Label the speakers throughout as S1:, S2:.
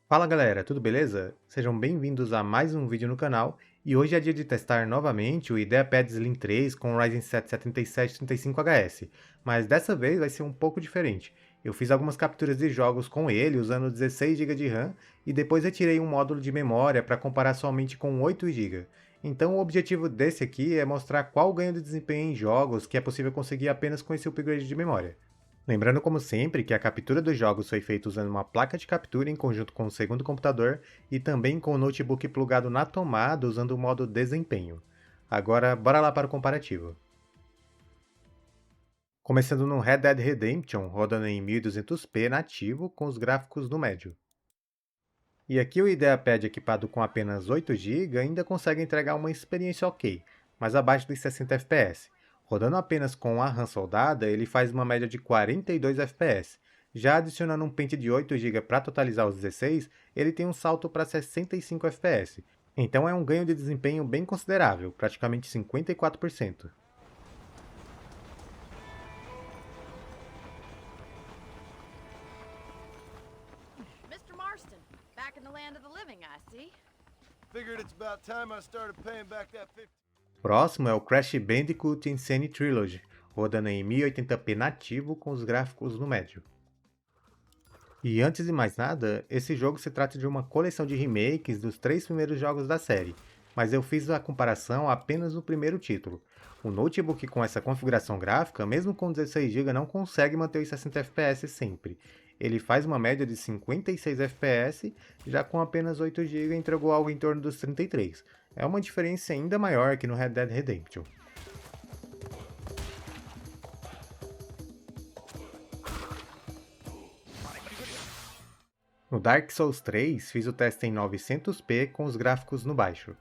S1: Fala galera, tudo beleza? Sejam bem-vindos a mais um vídeo no canal e hoje é dia de testar novamente o IdeaPad Slim 3 com o Ryzen 7 7735HS, mas dessa vez vai ser um pouco diferente. Eu fiz algumas capturas de jogos com ele usando 16 GB de RAM e depois retirei um módulo de memória para comparar somente com 8 GB. Então o objetivo desse aqui é mostrar qual o ganho de desempenho em jogos que é possível conseguir apenas com esse upgrade de memória. Lembrando, como sempre, que a captura dos jogos foi feita usando uma placa de captura em conjunto com o segundo computador e também com o notebook plugado na tomada usando o modo desempenho. Agora, bora lá para o comparativo. Começando no Red Dead Redemption, rodando em 1200p nativo com os gráficos no médio. E aqui o IdeaPad equipado com apenas 8 GB ainda consegue entregar uma experiência ok, mas abaixo dos 60 FPS. Rodando apenas com a RAM soldada, ele faz uma média de 42 FPS. Já adicionando um pente de 8 GB para totalizar os 16, ele tem um salto para 65 FPS. Então é um ganho de desempenho bem considerável, praticamente 54%.
S2: Mr. Marston, back in the land of the living, I see.
S3: Figured it's about time I started paying back that 50.
S1: Próximo é o Crash Bandicoot Insane Trilogy, rodando em 1080p nativo com os gráficos no médio. E antes de mais nada, esse jogo se trata de uma coleção de remakes dos 3 primeiros jogos da série, mas eu fiz a comparação apenas no primeiro título. O notebook com essa configuração gráfica, mesmo com 16 GB, não consegue manter os 60 FPS sempre. Ele faz uma média de 56 FPS, já com apenas 8 GB entregou algo em torno dos 33. É uma diferença ainda maior que no Red Dead Redemption. No Dark Souls 3, fiz o teste em 900p com os gráficos no baixo.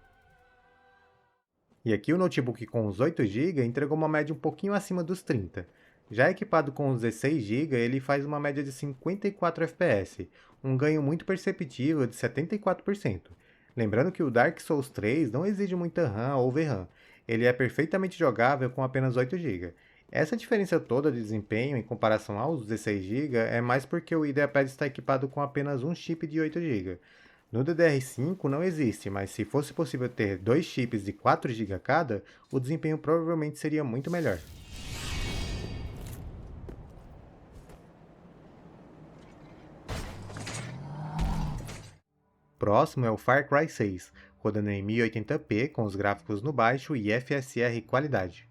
S1: E aqui o notebook com os 8 GB entregou uma média um pouquinho acima dos 30. Já equipado com os 16 GB, ele faz uma média de 54 FPS, um ganho muito perceptível de 74%. Lembrando que o Dark Souls 3 não exige muita RAM ou VRAM, ele é perfeitamente jogável com apenas 8 GB. Essa diferença toda de desempenho em comparação aos 16 GB é mais porque o IdeaPad está equipado com apenas um chip de 8 GB. No DDR5 não existe, mas se fosse possível ter dois chips de 4 GB cada, o desempenho provavelmente seria muito melhor. Próximo é o Far Cry 6, rodando em 1080p com os gráficos no baixo e FSR qualidade.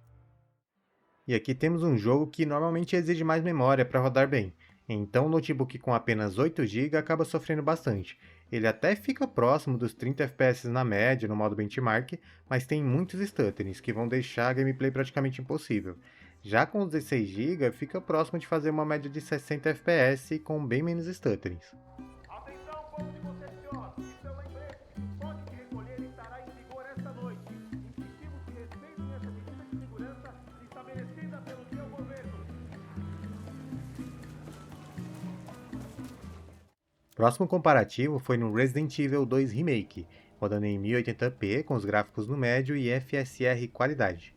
S1: E aqui temos um jogo que normalmente exige mais memória para rodar bem, então o notebook com apenas 8 GB acaba sofrendo bastante. Ele até fica próximo dos 30 FPS na média no modo benchmark, mas tem muitos stutterings que vão deixar a gameplay praticamente impossível. Já com os 16 GB fica próximo de fazer uma média de 60 FPS com bem menos stutterings.
S4: Atenção, povo de Concepción! Isso é um lembrete. O toque de recolher estará em vigor esta noite. Insistimos que respeitem as medidas de segurança estabelecidas pelo seu governo.
S1: Próximo comparativo foi no Resident Evil 2 Remake, rodando em 1080p com os gráficos no médio e FSR qualidade.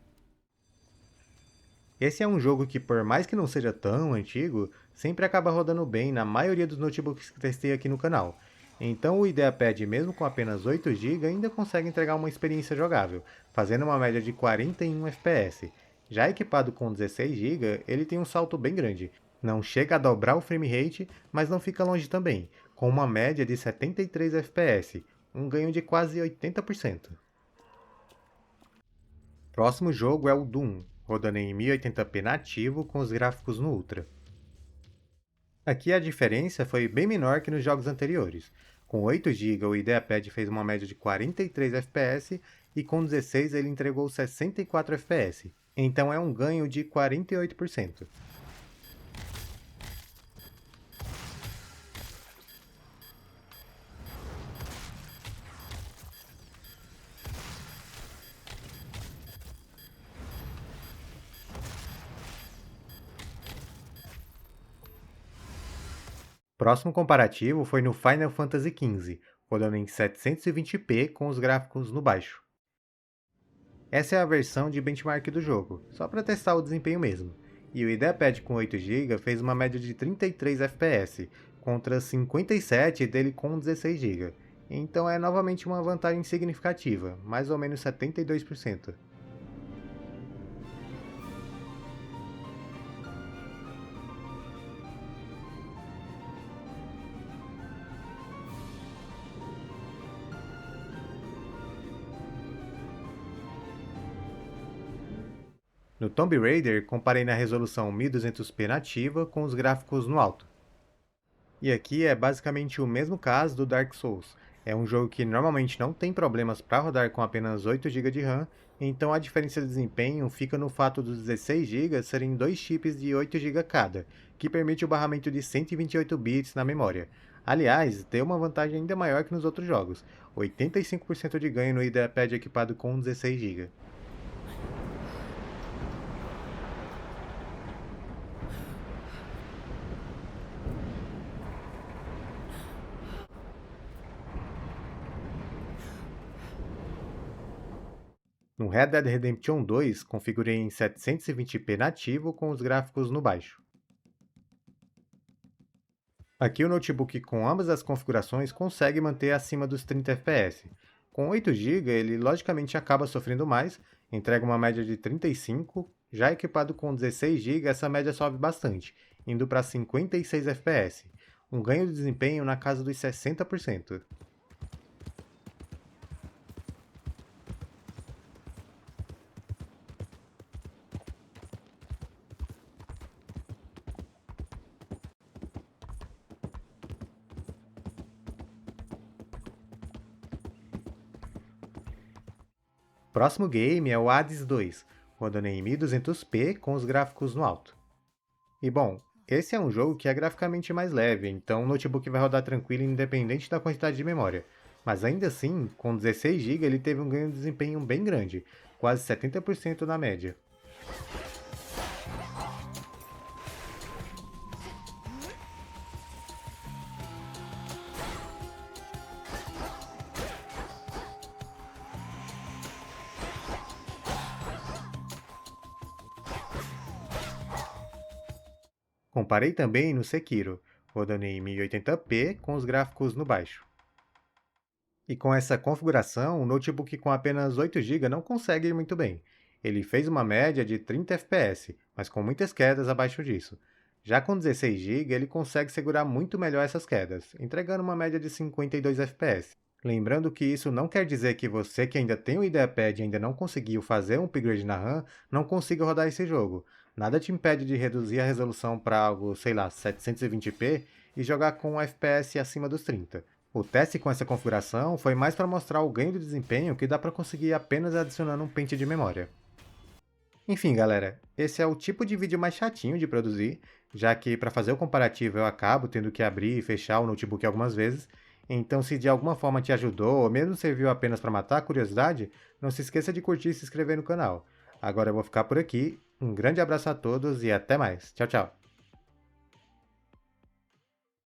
S1: Esse é um jogo que, por mais que não seja tão antigo, sempre acaba rodando bem na maioria dos notebooks que testei aqui no canal. Então o IdeaPad, mesmo com apenas 8 GB, ainda consegue entregar uma experiência jogável, fazendo uma média de 41 FPS. Já equipado com 16 GB, ele tem um salto bem grande. Não chega a dobrar o frame rate, mas não fica longe também, com uma média de 73 FPS, um ganho de quase 80%. Próximo jogo é o Doom, rodando em 1080p nativo com os gráficos no Ultra. Aqui a diferença foi bem menor que nos jogos anteriores. Com 8 GB o IdeaPad fez uma média de 43 FPS e com 16 ele entregou 64 FPS, então é um ganho de 48%. Próximo comparativo foi no Final Fantasy XV, rodando em 720p com os gráficos no baixo. Essa é a versão de benchmark do jogo, só para testar o desempenho mesmo. E o IdeaPad com 8 GB fez uma média de 33 FPS, contra 57 dele com 16 GB. Então é novamente uma vantagem significativa, mais ou menos 72%. No Tomb Raider, comparei na resolução 1200p nativa com os gráficos no alto. E aqui é basicamente o mesmo caso do Dark Souls. É um jogo que normalmente não tem problemas para rodar com apenas 8 GB de RAM, então a diferença de desempenho fica no fato dos 16 GB serem dois chips de 8 GB cada, que permite o barramento de 128 bits na memória. Aliás, tem uma vantagem ainda maior que nos outros jogos, 85% de ganho no IdeaPad equipado com 16 GB. No Red Dead Redemption 2, configurei em 720p nativo com os gráficos no baixo. Aqui o notebook com ambas as configurações consegue manter acima dos 30 fps. Com 8 GB ele logicamente acaba sofrendo mais, entrega uma média de 35, já equipado com 16 GB essa média sobe bastante, indo para 56 fps, um ganho de desempenho na casa dos 60%. Próximo game é o Hades 2, rodando em 1200p com os gráficos no alto. E bom, esse é um jogo que é graficamente mais leve, então o notebook vai rodar tranquilo independente da quantidade de memória. Mas ainda assim, com 16 GB ele teve um ganho de desempenho bem grande, quase 70% na média. Comparei também no Sekiro, rodando em 1080p com os gráficos no baixo. E com essa configuração, o notebook com apenas 8 GB não consegue ir muito bem. Ele fez uma média de 30 fps, mas com muitas quedas abaixo disso. Já com 16 GB, ele consegue segurar muito melhor essas quedas, entregando uma média de 52 fps. Lembrando que isso não quer dizer que você que ainda tem o IdeaPad e ainda não conseguiu fazer um upgrade na RAM, não consiga rodar esse jogo. Nada te impede de reduzir a resolução para algo, sei lá, 720p e jogar com um FPS acima dos 30. O teste com essa configuração foi mais para mostrar o ganho de desempenho que dá para conseguir apenas adicionando um pente de memória. Enfim, galera, esse é o tipo de vídeo mais chatinho de produzir, já que para fazer o comparativo eu acabo tendo que abrir e fechar o notebook algumas vezes, então se de alguma forma te ajudou ou mesmo serviu apenas para matar a curiosidade, não se esqueça de curtir e se inscrever no canal. Agora eu vou ficar por aqui, um grande abraço a todos e até mais, tchau tchau!